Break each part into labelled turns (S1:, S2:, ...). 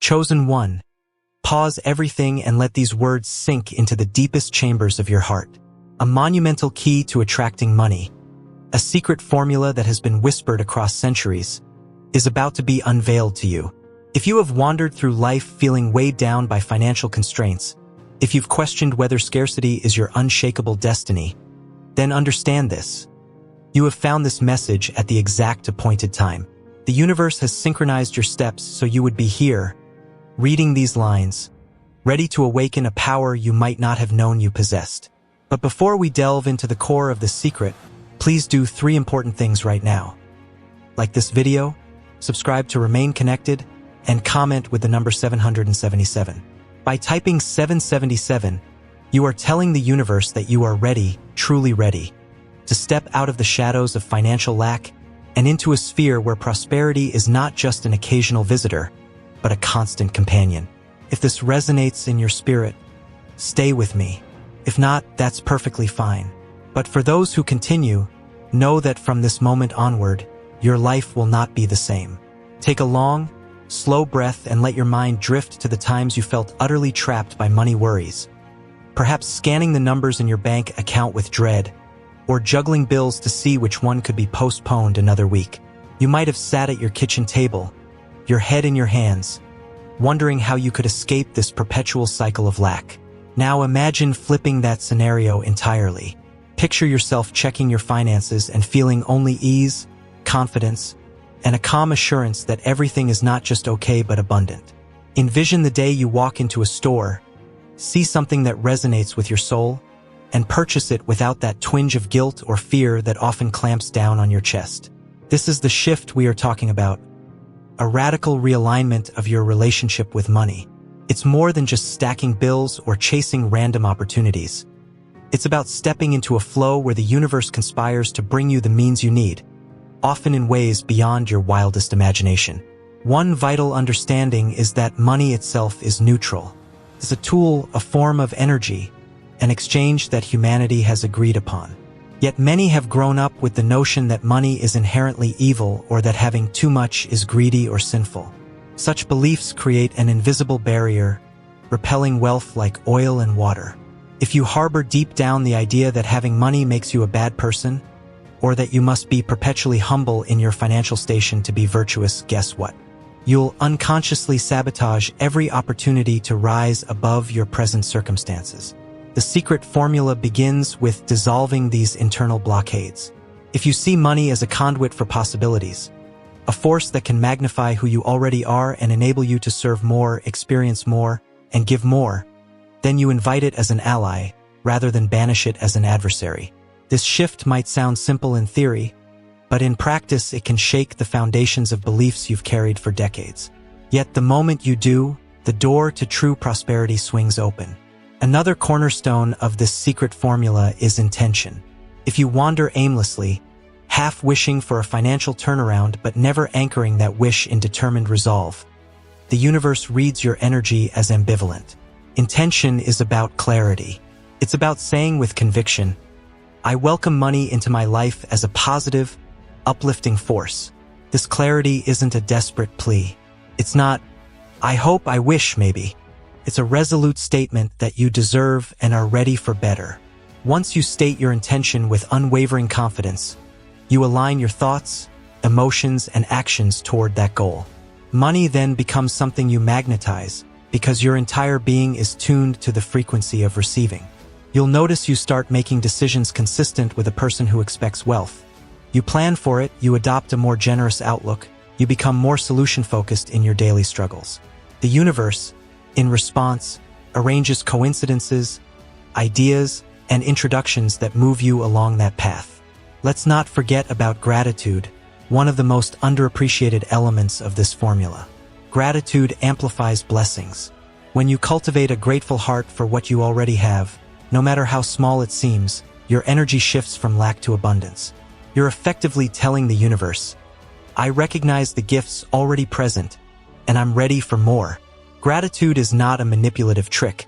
S1: Chosen one, pause everything and let these words sink into the deepest chambers of your heart. A monumental key to attracting money, a secret formula that has been whispered across centuries, is about to be unveiled to you. If you have wandered through life feeling weighed down by financial constraints, if you've questioned whether scarcity is your unshakable destiny, then understand this. You have found this message at the exact appointed time. The universe has synchronized your steps so you would be here, reading these lines, ready to awaken a power you might not have known you possessed. But before we delve into the core of the secret, please do 3 important things right now. Like this video, subscribe to remain connected, and comment with the number 777. By typing 777, you are telling the universe that you are ready, truly ready, to step out of the shadows of financial lack and into a sphere where prosperity is not just an occasional visitor, but a constant companion. If this resonates in your spirit, stay with me. If not, that's perfectly fine. But for those who continue, know that from this moment onward, your life will not be the same. Take a long, slow breath and let your mind drift to the times you felt utterly trapped by money worries. Perhaps scanning the numbers in your bank account with dread, or juggling bills to see which one could be postponed another week. You might have sat at your kitchen table, your head in your hands, wondering how you could escape this perpetual cycle of lack. Now imagine flipping that scenario entirely. Picture yourself checking your finances and feeling only ease, confidence, and a calm assurance that everything is not just okay but abundant. Envision the day you walk into a store, see something that resonates with your soul, and purchase it without that twinge of guilt or fear that often clamps down on your chest. This is the shift we are talking about, a radical realignment of your relationship with money. It's more than just stacking bills or chasing random opportunities. It's about stepping into a flow where the universe conspires to bring you the means you need, often in ways beyond your wildest imagination. One vital understanding is that money itself is neutral. It's a tool, a form of energy, an exchange that humanity has agreed upon. Yet many have grown up with the notion that money is inherently evil or that having too much is greedy or sinful. Such beliefs create an invisible barrier, repelling wealth like oil and water. If you harbor deep down the idea that having money makes you a bad person, or that you must be perpetually humble in your financial station to be virtuous, guess what? You'll unconsciously sabotage every opportunity to rise above your present circumstances. The secret formula begins with dissolving these internal blockades. If you see money as a conduit for possibilities, a force that can magnify who you already are and enable you to serve more, experience more, and give more, then you invite it as an ally rather than banish it as an adversary. This shift might sound simple in theory, but in practice it can shake the foundations of beliefs you've carried for decades. Yet the moment you do, the door to true prosperity swings open. Another cornerstone of this secret formula is intention. If you wander aimlessly, half wishing for a financial turnaround but never anchoring that wish in determined resolve, the universe reads your energy as ambivalent. Intention is about clarity. It's about saying with conviction, I welcome money into my life as a positive, uplifting force. This clarity isn't a desperate plea. It's not, I hope, I wish, maybe. It's a resolute statement that you deserve and are ready for better. Once you state your intention with unwavering confidence, you align your thoughts, emotions, and actions toward that goal. Money then becomes something you magnetize because your entire being is tuned to the frequency of receiving. You'll notice you start making decisions consistent with a person who expects wealth. You plan for it, you adopt a more generous outlook, you become more solution-focused in your daily struggles. The universe, in response, arranges coincidences, ideas, and introductions that move you along that path. Let's not forget about gratitude, one of the most underappreciated elements of this formula. Gratitude amplifies blessings. When you cultivate a grateful heart for what you already have, no matter how small it seems, your energy shifts from lack to abundance. You're effectively telling the universe, I recognize the gifts already present, and I'm ready for more. Gratitude is not a manipulative trick.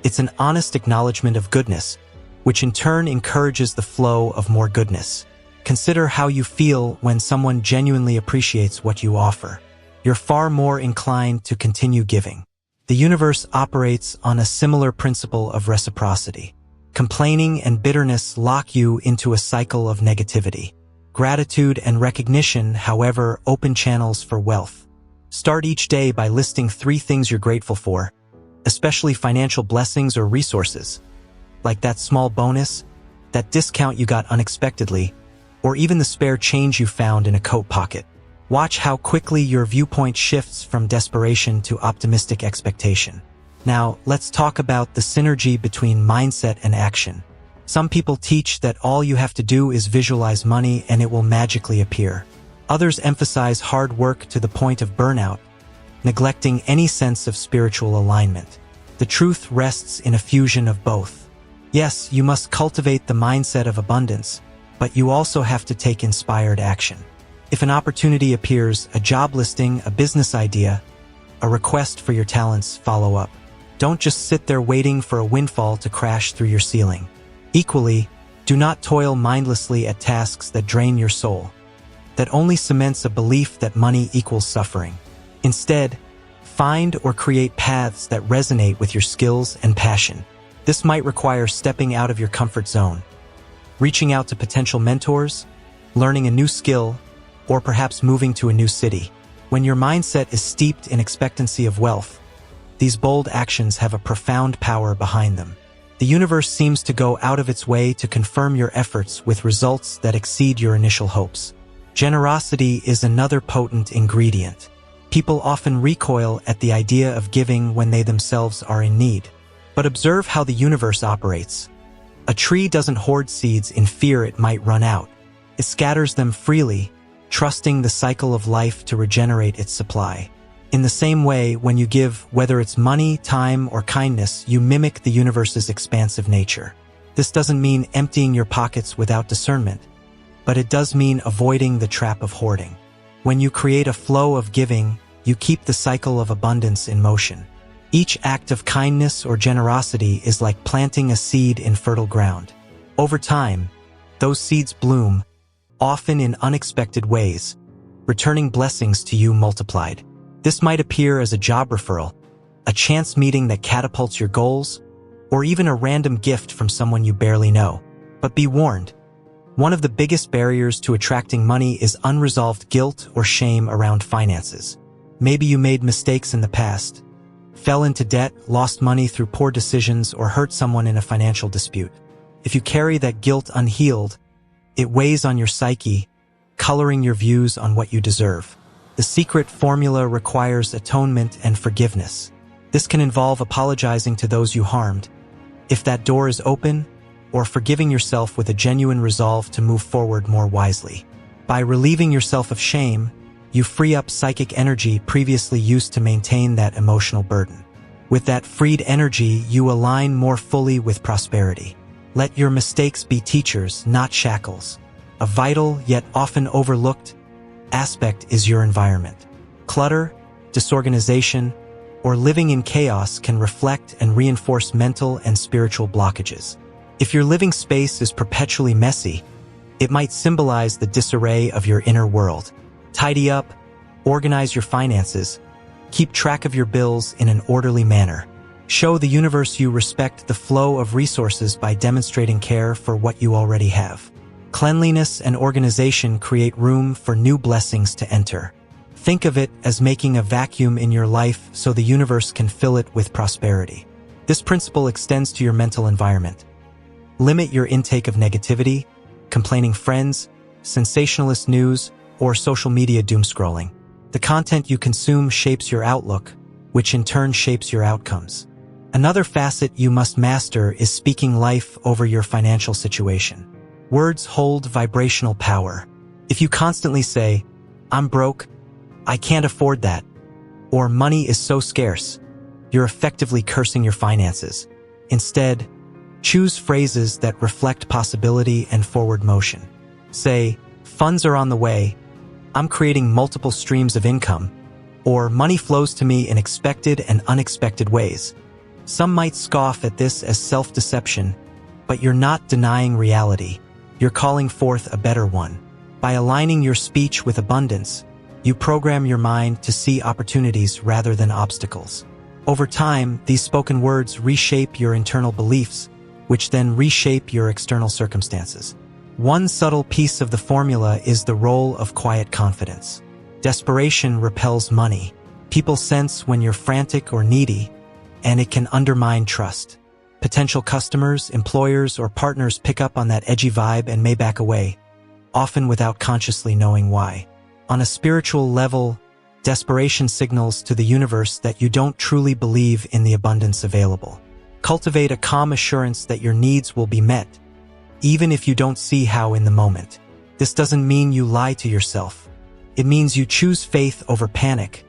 S1: It's an honest acknowledgement of goodness, which in turn encourages the flow of more goodness. Consider how you feel when someone genuinely appreciates what you offer. you're far more inclined to continue giving. The universe operates on a similar principle of reciprocity. Complaining and bitterness lock you into a cycle of negativity. Gratitude and recognition, however, open channels for wealth. Start each day by listing 3 things you're grateful for, especially financial blessings or resources, like that small bonus, that discount you got unexpectedly, or even the spare change you found in a coat pocket. Watch how quickly your viewpoint shifts from desperation to optimistic expectation. Now, let's talk about the synergy between mindset and action. Some people teach that all you have to do is visualize money and it will magically appear. Others emphasize hard work to the point of burnout, neglecting any sense of spiritual alignment. The truth rests in a fusion of both. Yes, you must cultivate the mindset of abundance, but you also have to take inspired action. If an opportunity appears, a job listing, a business idea, a request for your talents, follow up. Don't just sit there waiting for a windfall to crash through your ceiling. Equally, do not toil mindlessly at tasks that drain your soul. That only cements a belief that money equals suffering. Instead, find or create paths that resonate with your skills and passion. This might require stepping out of your comfort zone, reaching out to potential mentors, learning a new skill, or perhaps moving to a new city. When your mindset is steeped in expectancy of wealth, these bold actions have a profound power behind them. The universe seems to go out of its way to confirm your efforts with results that exceed your initial hopes. Generosity is another potent ingredient. People often recoil at the idea of giving when they themselves are in need. But observe how the universe operates. A tree doesn't hoard seeds in fear it might run out. It scatters them freely, trusting the cycle of life to regenerate its supply. In the same way, when you give, whether it's money, time, or kindness, you mimic the universe's expansive nature. This doesn't mean emptying your pockets without discernment, but it does mean avoiding the trap of hoarding. When you create a flow of giving, you keep the cycle of abundance in motion. Each act of kindness or generosity is like planting a seed in fertile ground. Over time, those seeds bloom, often in unexpected ways, returning blessings to you multiplied. This might appear as a job referral, a chance meeting that catapults your goals, or even a random gift from someone you barely know. But be warned, one of the biggest barriers to attracting money is unresolved guilt or shame around finances. Maybe you made mistakes in the past, fell into debt, lost money through poor decisions, or hurt someone in a financial dispute. If you carry that guilt unhealed, it weighs on your psyche, coloring your views on what you deserve. The secret formula requires atonement and forgiveness. This can involve apologizing to those you harmed, if that door is open, or forgiving yourself with a genuine resolve to move forward more wisely. By relieving yourself of shame, you free up psychic energy previously used to maintain that emotional burden. With that freed energy, you align more fully with prosperity. Let your mistakes be teachers, not shackles. A vital, yet often overlooked, aspect is your environment. Clutter, disorganization, or living in chaos can reflect and reinforce mental and spiritual blockages. If your living space is perpetually messy, it might symbolize the disarray of your inner world. Tidy up, organize your finances, keep track of your bills in an orderly manner. Show the universe you respect the flow of resources by demonstrating care for what you already have. Cleanliness and organization create room for new blessings to enter. Think of it as making a vacuum in your life so the universe can fill it with prosperity. This principle extends to your mental environment. Limit your intake of negativity, complaining friends, sensationalist news, or social media doom scrolling. The content you consume shapes your outlook, which in turn shapes your outcomes. Another facet you must master is speaking life over your financial situation. Words hold vibrational power. If you constantly say, "I'm broke," "I can't afford that," or "money is so scarce," you're effectively cursing your finances. Instead, choose phrases that reflect possibility and forward motion. Say, "Funds are on the way," "I'm creating multiple streams of income," or "Money flows to me in expected and unexpected ways." Some might scoff at this as self-deception, but you're not denying reality. You're calling forth a better one. By aligning your speech with abundance, You program your mind to see opportunities rather than obstacles. Over time, these spoken words reshape your internal beliefs, which then reshape your external circumstances. One subtle piece of the formula is the role of quiet confidence. Desperation repels money. People sense when you're frantic or needy, and it can undermine trust. Potential customers, employers, or partners pick up on that edgy vibe and may back away, often without consciously knowing why. On a spiritual level, desperation signals to the universe that you don't truly believe in the abundance available. Cultivate a calm assurance that your needs will be met, even if you don't see how in the moment. This doesn't mean you lie to yourself. It means you choose faith over panic,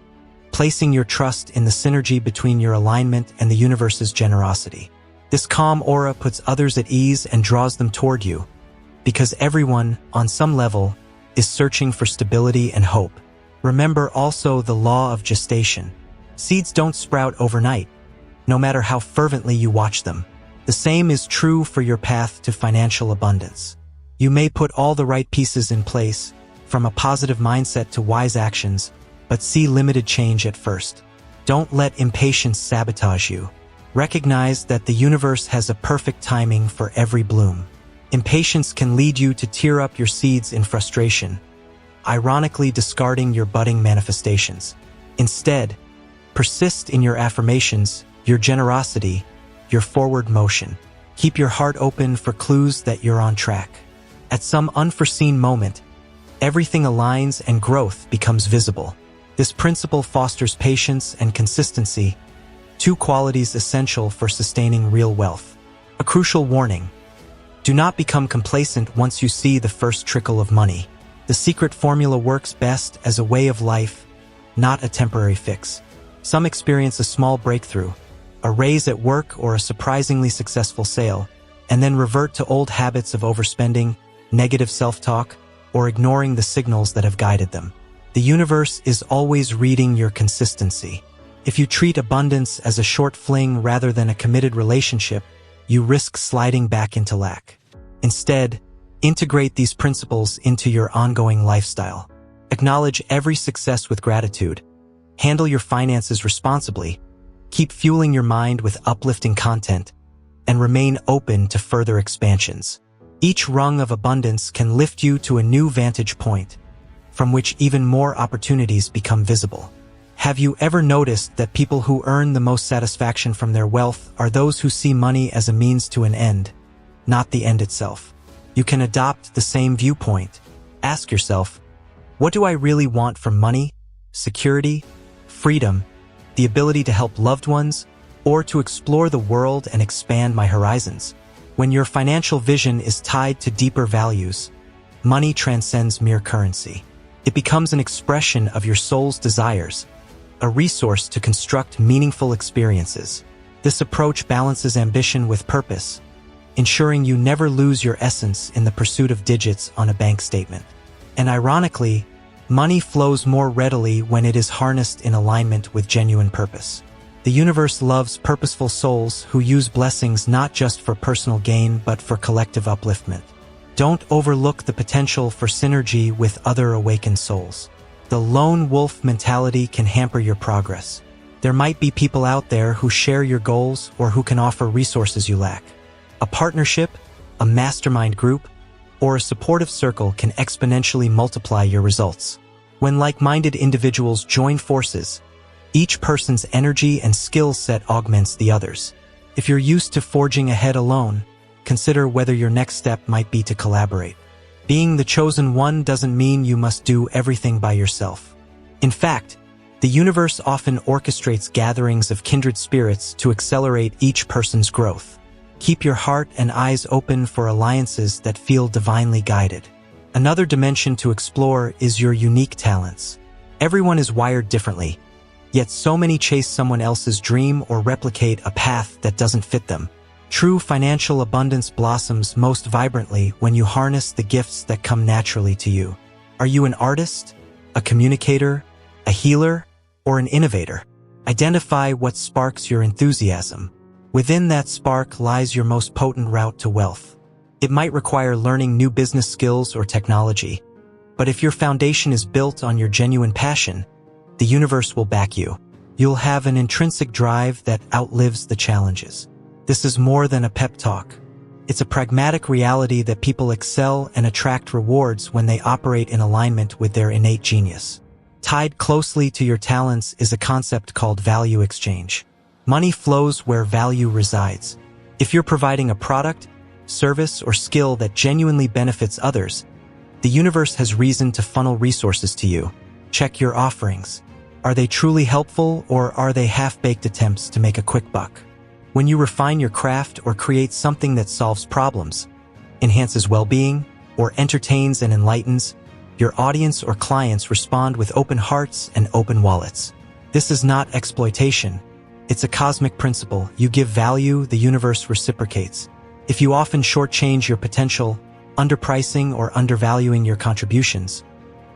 S1: placing your trust in the synergy between your alignment and the universe's generosity. This calm aura puts others at ease and draws them toward you, because everyone, on some level, is searching for stability and hope. Remember also the law of gestation. Seeds don't sprout overnight, no matter how fervently you watch them. The same is true for your path to financial abundance. You may put all the right pieces in place, from a positive mindset to wise actions, but see limited change at first. Don't let impatience sabotage you. Recognize that the universe has a perfect timing for every bloom. Impatience can lead you to tear up your seeds in frustration, ironically discarding your budding manifestations. Instead, persist in your affirmations, your generosity, your forward motion. Keep your heart open for clues that you're on track. At some unforeseen moment, everything aligns and growth becomes visible. This principle fosters patience and consistency, two qualities essential for sustaining real wealth. A crucial warning: do not become complacent once you see the first trickle of money. The secret formula works best as a way of life, not a temporary fix. Some experience a small breakthrough, a raise at work or a surprisingly successful sale, and then revert to old habits of overspending, negative self-talk, or ignoring the signals that have guided them. The universe is always reading your consistency. If you treat abundance as a short fling rather than a committed relationship, you risk sliding back into lack. Instead, integrate these principles into your ongoing lifestyle. Acknowledge every success with gratitude. Handle your finances responsibly. Keep fueling your mind with uplifting content, and remain open to further expansions. Each rung of abundance can lift you to a new vantage point, from which even more opportunities become visible. Have you ever noticed that people who earn the most satisfaction from their wealth are those who see money as a means to an end, not the end itself? You can adopt the same viewpoint. Ask yourself, what do I really want from money? Security? Freedom? The ability to help loved ones? Or to explore the world and expand my horizons? When your financial vision is tied to deeper values, money transcends mere currency. It becomes an expression of your soul's desires, a resource to construct meaningful experiences. This approach balances ambition with purpose, ensuring you never lose your essence in the pursuit of digits on a bank statement. And ironically, money flows more readily when it is harnessed in alignment with genuine purpose. The universe loves purposeful souls who use blessings not just for personal gain but for collective upliftment. Don't overlook the potential for synergy with other awakened souls. The lone wolf mentality can hamper your progress. There might be people out there who share your goals or who can offer resources you lack. A partnership, a mastermind group, or a supportive circle can exponentially multiply your results. When like-minded individuals join forces, each person's energy and skill set augments the others. If you're used to forging ahead alone, consider whether your next step might be to collaborate. Being the chosen one doesn't mean you must do everything by yourself. In fact, the universe often orchestrates gatherings of kindred spirits to accelerate each person's growth. Keep your heart and eyes open for alliances that feel divinely guided. Another dimension to explore is your unique talents. Everyone is wired differently, yet so many chase someone else's dream or replicate a path that doesn't fit them. True financial abundance blossoms most vibrantly when you harness the gifts that come naturally to you. Are you an artist, a communicator, a healer, or an innovator? Identify what sparks your enthusiasm. Within that spark lies your most potent route to wealth. It might require learning new business skills or technology, But if your foundation is built on your genuine passion, the universe will back you. You'll have an intrinsic drive that outlives the challenges. This is more than a pep talk. It's a pragmatic reality that people excel and attract rewards when they operate in alignment with their innate genius. Tied closely to your talents is a concept called value exchange. Money flows where value resides. If you're providing a product, service, or skill that genuinely benefits others, the universe has reason to funnel resources to you. Check your offerings. Are they truly helpful, or are they half-baked attempts to make a quick buck? When you refine your craft or create something that solves problems, enhances well-being, or entertains and enlightens, your audience or clients respond with open hearts and open wallets. This is not exploitation. It's a cosmic principle. You give value, the universe reciprocates. If you often shortchange your potential, underpricing or undervaluing your contributions,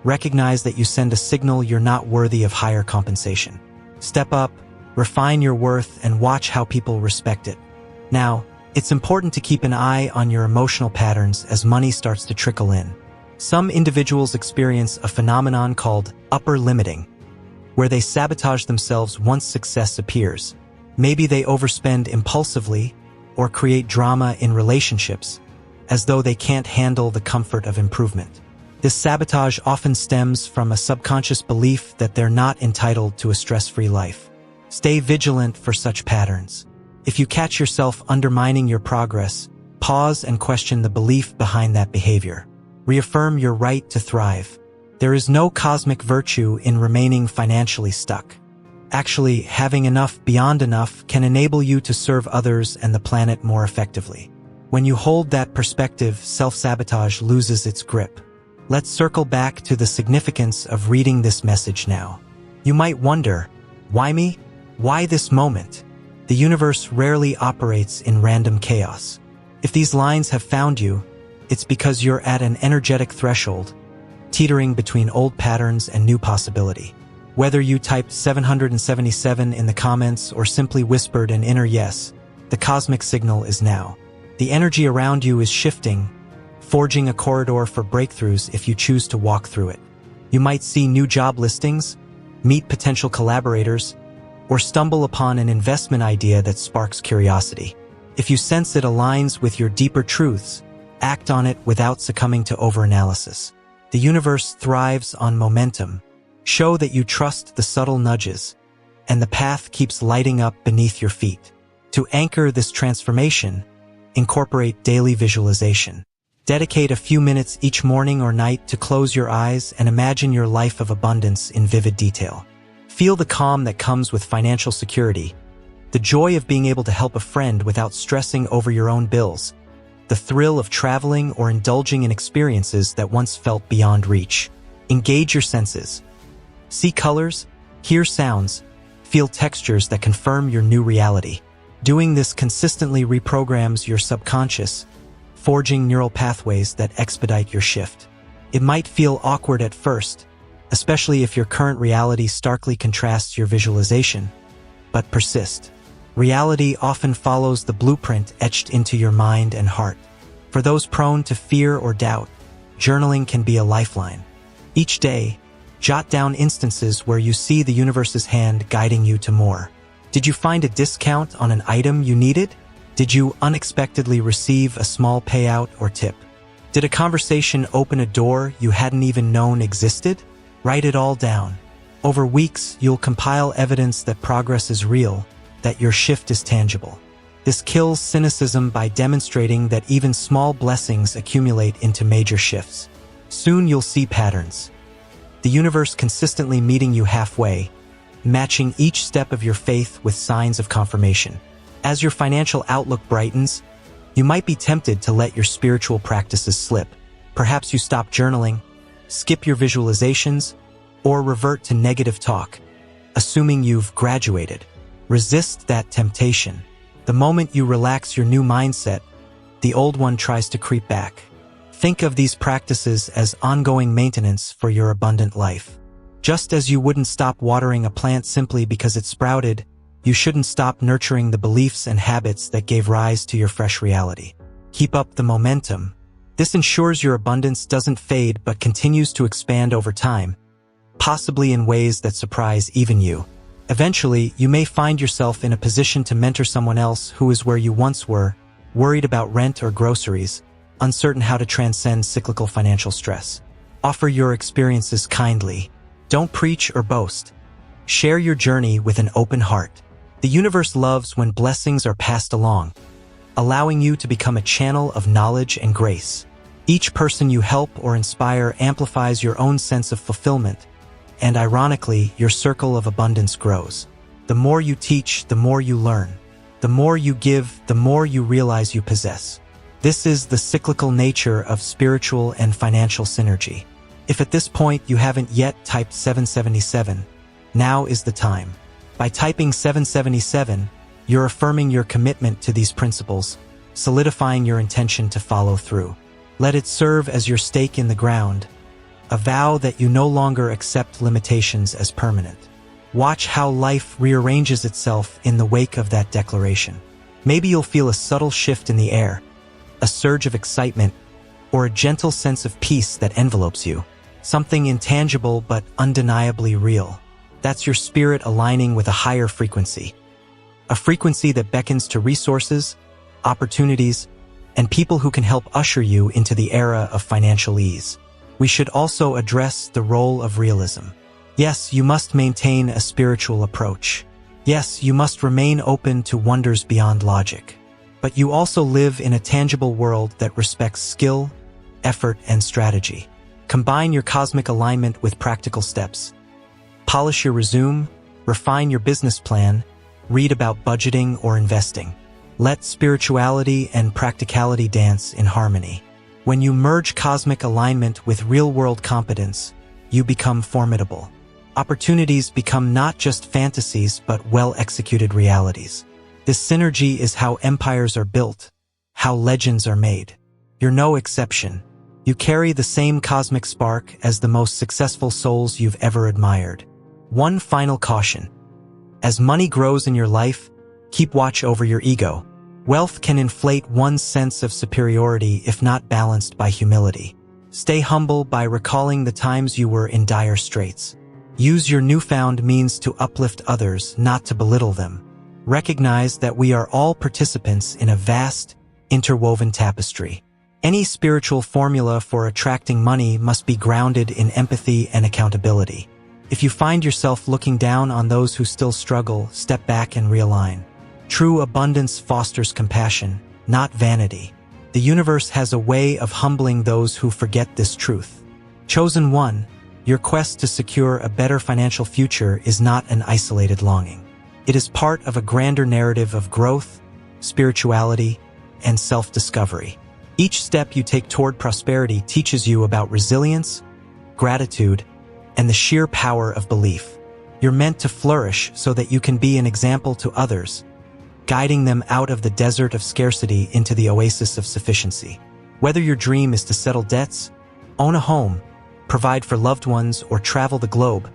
S1: recognize that you send a signal you're not worthy of higher compensation. Step up, refine your worth, and watch how people respect it. Now, it's important to keep an eye on your emotional patterns as money starts to trickle in. Some individuals experience a phenomenon called upper limiting, where they sabotage themselves once success appears. Maybe they overspend impulsively or create drama in relationships, as though they can't handle the comfort of improvement. This sabotage often stems from a subconscious belief that they're not entitled to a stress-free life. Stay vigilant for such patterns. If you catch yourself undermining your progress, pause and question the belief behind that behavior. Reaffirm your right to thrive. There is no cosmic virtue in remaining financially stuck. Actually, having enough beyond enough can enable you to serve others and the planet more effectively. When you hold that perspective, self-sabotage loses its grip. Let's circle back to the significance of reading this message now. You might wonder, why me? Why this moment? The universe rarely operates in random chaos. If these lines have found you, it's because you're at an energetic threshold, teetering between old patterns and new possibility. Whether you typed 777 in the comments or simply whispered an inner yes, the cosmic signal is now. The energy around you is shifting, forging a corridor for breakthroughs if you choose to walk through it. You might see new job listings, meet potential collaborators, or stumble upon an investment idea that sparks curiosity. If you sense it aligns with your deeper truths, act on it without succumbing to overanalysis. The universe thrives on momentum. Show that you trust the subtle nudges, and the path keeps lighting up beneath your feet. To anchor this transformation, incorporate daily visualization. Dedicate a few minutes each morning or night to close your eyes and imagine your life of abundance in vivid detail. Feel the calm that comes with financial security, the joy of being able to help a friend without stressing over your own bills, the thrill of traveling or indulging in experiences that once felt beyond reach. Engage your senses. See colors, hear sounds, feel textures that confirm your new reality. Doing this consistently reprograms your subconscious, forging neural pathways that expedite your shift. It might feel awkward at first, especially if your current reality starkly contrasts your visualization, but persist. Reality often follows the blueprint etched into your mind and heart. For those prone to fear or doubt, journaling can be a lifeline. Each day, jot down instances where you see the universe's hand guiding you to more. Did you find a discount on an item you needed? Did you unexpectedly receive a small payout or tip? Did a conversation open a door you hadn't even known existed? Write it all down. Over weeks, you'll compile evidence that progress is real, that your shift is tangible. This kills cynicism by demonstrating that even small blessings accumulate into major shifts. Soon you'll see patterns. The universe consistently meeting you halfway, matching each step of your faith with signs of confirmation. As your financial outlook brightens, you might be tempted to let your spiritual practices slip. Perhaps you stop journaling, skip your visualizations, or revert to negative talk, assuming you've graduated. Resist that temptation. The moment you relax your new mindset, the old one tries to creep back. Think of these practices as ongoing maintenance for your abundant life. Just as you wouldn't stop watering a plant simply because it sprouted, you shouldn't stop nurturing the beliefs and habits that gave rise to your fresh reality. Keep up the momentum. This ensures your abundance doesn't fade but continues to expand over time, possibly in ways that surprise even you. Eventually, you may find yourself in a position to mentor someone else who is where you once were, worried about rent or groceries, uncertain how to transcend cyclical financial stress. Offer your experiences kindly. Don't preach or boast. Share your journey with an open heart. The universe loves when blessings are passed along, allowing you to become a channel of knowledge and grace. Each person you help or inspire amplifies your own sense of fulfillment, and ironically, your circle of abundance grows. The more you teach, the more you learn. The more you give, the more you realize you possess. This is the cyclical nature of spiritual and financial synergy. If at this point you haven't yet typed 777, now is the time. By typing 777, you're affirming your commitment to these principles, solidifying your intention to follow through. Let it serve as your stake in the ground, a vow that you no longer accept limitations as permanent. Watch how life rearranges itself in the wake of that declaration. Maybe you'll feel a subtle shift in the air, a surge of excitement, or a gentle sense of peace that envelopes you. Something intangible but undeniably real. That's your spirit aligning with a higher frequency. A frequency that beckons to resources, opportunities, and people who can help usher you into the era of financial ease. We should also address the role of realism. Yes, you must maintain a spiritual approach. Yes, you must remain open to wonders beyond logic. But you also live in a tangible world that respects skill, effort, and strategy. Combine your cosmic alignment with practical steps. Polish your resume, refine your business plan, read about budgeting or investing. Let spirituality and practicality dance in harmony. When you merge cosmic alignment with real-world competence, you become formidable. Opportunities become not just fantasies but well-executed realities. This synergy is how empires are built, how legends are made. You're no exception. You carry the same cosmic spark as the most successful souls you've ever admired. One final caution. As money grows in your life, keep watch over your ego. Wealth can inflate one's sense of superiority if not balanced by humility. Stay humble by recalling the times you were in dire straits. Use your newfound means to uplift others, not to belittle them. Recognize that we are all participants in a vast, interwoven tapestry. Any spiritual formula for attracting money must be grounded in empathy and accountability. If you find yourself looking down on those who still struggle, step back and realign. True abundance fosters compassion, not vanity. The universe has a way of humbling those who forget this truth. Chosen one, your quest to secure a better financial future is not an isolated longing. It is part of a grander narrative of growth, spirituality, and self-discovery. Each step you take toward prosperity teaches you about resilience, gratitude, and the sheer power of belief. You're meant to flourish so that you can be an example to others, guiding them out of the desert of scarcity into the oasis of sufficiency. Whether your dream is to settle debts, own a home, provide for loved ones, or travel the globe,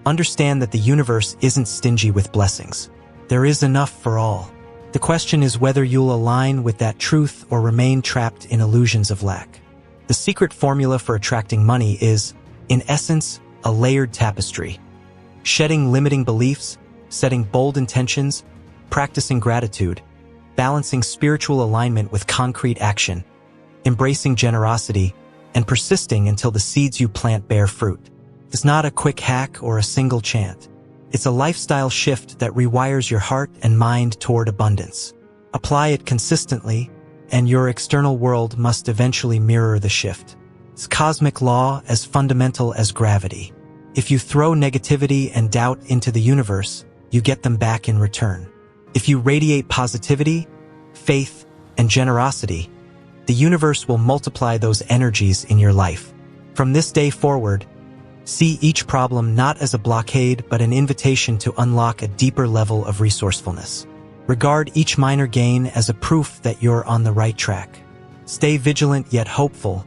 S1: understand that the universe isn't stingy with blessings. There is enough for all. The question is whether you'll align with that truth or remain trapped in illusions of lack. The secret formula for attracting money is, in essence, a layered tapestry. Shedding limiting beliefs, setting bold intentions, practicing gratitude, balancing spiritual alignment with concrete action, embracing generosity, and persisting until the seeds you plant bear fruit. It's not a quick hack or a single chant. It's a lifestyle shift that rewires your heart and mind toward abundance. Apply it consistently, and your external world must eventually mirror the shift. It's cosmic law as fundamental as gravity. If you throw negativity and doubt into the universe, you get them back in return. If you radiate positivity, faith, and generosity, the universe will multiply those energies in your life. From this day forward, see each problem not as a blockade but an invitation to unlock a deeper level of resourcefulness. Regard each minor gain as a proof that you're on the right track. Stay vigilant yet hopeful,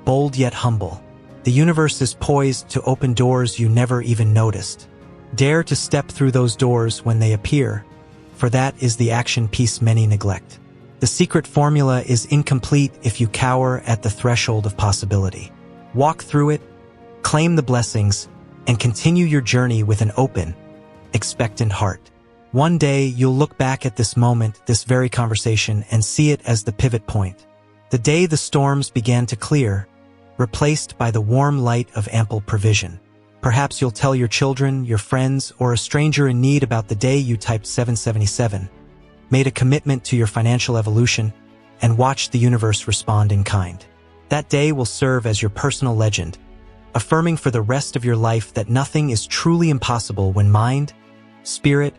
S1: bold yet humble. The universe is poised to open doors you never even noticed. Dare to step through those doors when they appear, for that is the action piece many neglect. The secret formula is incomplete if you cower at the threshold of possibility. Walk through it, claim the blessings, and continue your journey with an open, expectant heart. One day, you'll look back at this moment, this very conversation, and see it as the pivot point. The day the storms began to clear, replaced by the warm light of ample provision. Perhaps you'll tell your children, your friends, or a stranger in need about the day you typed 777, made a commitment to your financial evolution, and watched the universe respond in kind. That day will serve as your personal legend, affirming for the rest of your life that nothing is truly impossible when mind, spirit,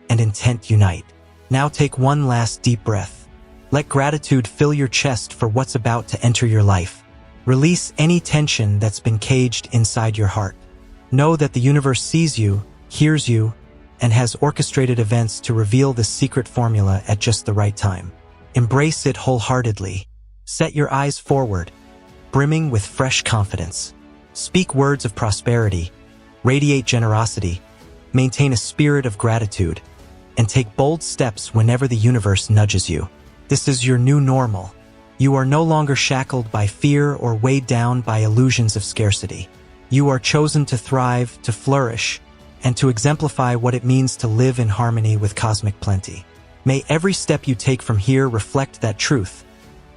S1: and intent unite. Now take one last deep breath. Let gratitude fill your chest for what's about to enter your life. Release any tension that's been caged inside your heart. Know that the universe sees you, hears you, and has orchestrated events to reveal the secret formula at just the right time. Embrace it wholeheartedly. Set your eyes forward, brimming with fresh confidence. Speak words of prosperity, radiate generosity, maintain a spirit of gratitude, and take bold steps whenever the universe nudges you. This is your new normal. You are no longer shackled by fear or weighed down by illusions of scarcity. You are chosen to thrive, to flourish, and to exemplify what it means to live in harmony with cosmic plenty. May every step you take from here reflect that truth,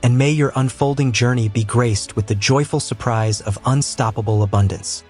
S1: and may your unfolding journey be graced with the joyful surprise of unstoppable abundance.